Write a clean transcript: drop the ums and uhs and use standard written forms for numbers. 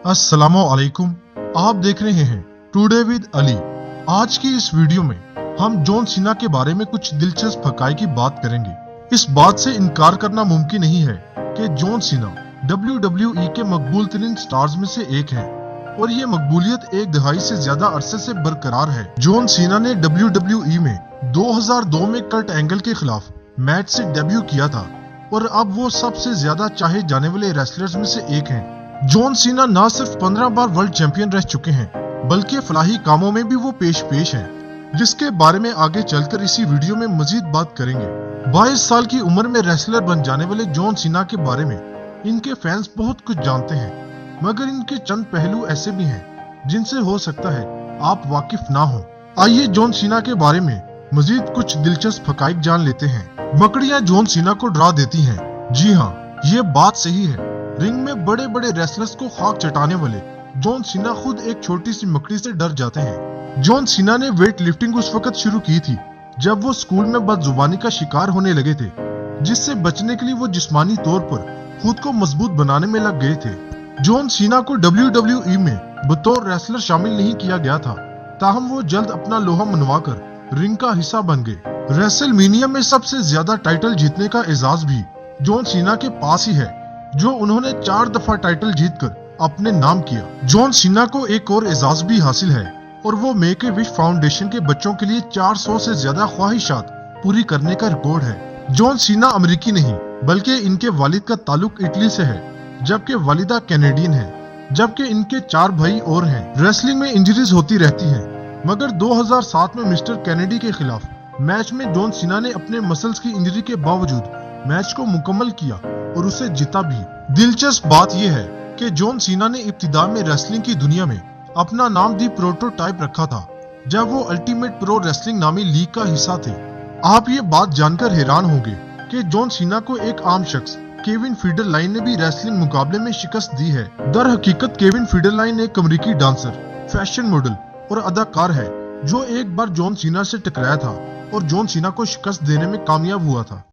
अस्सलामु अलैकुम। आप देख रहे हैं टुडे विद अली। आज की इस वीडियो में हम जॉन सीना के बारे में कुछ दिलचस्प हकाई की बात करेंगे। इस बात से इनकार करना मुमकिन नहीं है कि जॉन सीना WWE के मकबूल तरीन स्टार्स में से एक है और ये मकबूलियत एक दहाई से ज्यादा अरसे से बरकरार है। जॉन सीना ने WWE में 2002 में कर्ट एंगल के खिलाफ मैच से डेब्यू किया था और अब वो सबसे ज्यादा चाहे जाने वाले रेसलर्स में से एक हैं। जॉन सीना न सिर्फ 15 बार वर्ल्ड चैंपियन रह चुके हैं बल्कि फलाही कामों में भी वो पेश हैं, जिसके बारे में आगे चलकर इसी वीडियो में मजीद बात करेंगे। 22 साल की उम्र में रेसलर बन जाने वाले जॉन सीना के बारे में इनके फैंस बहुत कुछ जानते हैं, मगर इनके चंद पहलू ऐसे भी हैं जिनसे हो सकता है आप वाकिफ ना हो। आइए जॉन सीना के बारे में मजीद कुछ दिलचस्प हकाइक जान लेते हैं। मकड़ियां जॉन सीना को डरा देती हैं। जी हाँ, ये बात सही है। रिंग में बड़े बड़े रेसलर्स को खाक चटाने वाले जॉन सीना खुद एक छोटी सी मकड़ी से डर जाते हैं। जॉन सीना ने वेट लिफ्टिंग उस वक्त शुरू की थी जब वो स्कूल में बदजुबानी का शिकार होने लगे थे, जिससे बचने के लिए वो जिस्मानी तौर पर खुद को मजबूत बनाने में लग गए थे। जॉन सीना को WWE में बतौर रेसलर शामिल नहीं किया गया था, ताहम वो जल्द अपना लोहा मनवाकर रिंग का हिस्सा बन गए। रेसलमेनिया में सबसे ज्यादा टाइटल जीतने का एजाज भी जॉन सीना के पास ही है, जो उन्होंने 4 दफा टाइटल जीतकर अपने नाम किया। जॉन सीना को एक और एजाज भी हासिल है और वो मेक ए विश फाउंडेशन के बच्चों के लिए 400 से ज्यादा ख्वाहिशात पूरी करने का रिकॉर्ड है। जॉन सीना अमेरिकी नहीं बल्कि इनके वालिद का ताल्लुक इटली से है, जबकि वालिदा कैनेडियन है, जबकि इनके 4 भाई और हैं। रेसलिंग में इंजरीज होती रहती हैं, मगर 2007 में मिस्टर कैनेडी के खिलाफ मैच में जॉन सीना ने अपने मसल्स की इंजरी के बावजूद मैच को मुकम्मल किया और उसे जीता भी। दिलचस्प बात यह है कि जॉन सीना ने इब्तिदा में रेसलिंग की दुनिया में अपना नाम दी प्रोटोटाइप रखा था जब वो अल्टीमेट प्रो रेसलिंग नामी लीग का हिस्सा थे। आप ये बात जानकर हैरान होंगे कि जॉन सीना को एक आम शख्स केविन फीडरलाइन ने भी रेसलिंग मुकाबले में शिकस्त दी है। दर हकीकत केविन फीडरलाइन एक अमेरिकी डांसर, फैशन मॉडल और अदाकार है जो एक बार जॉन सीना से टकराया था और जॉन सीना को शिकस्त देने में कामयाब हुआ था।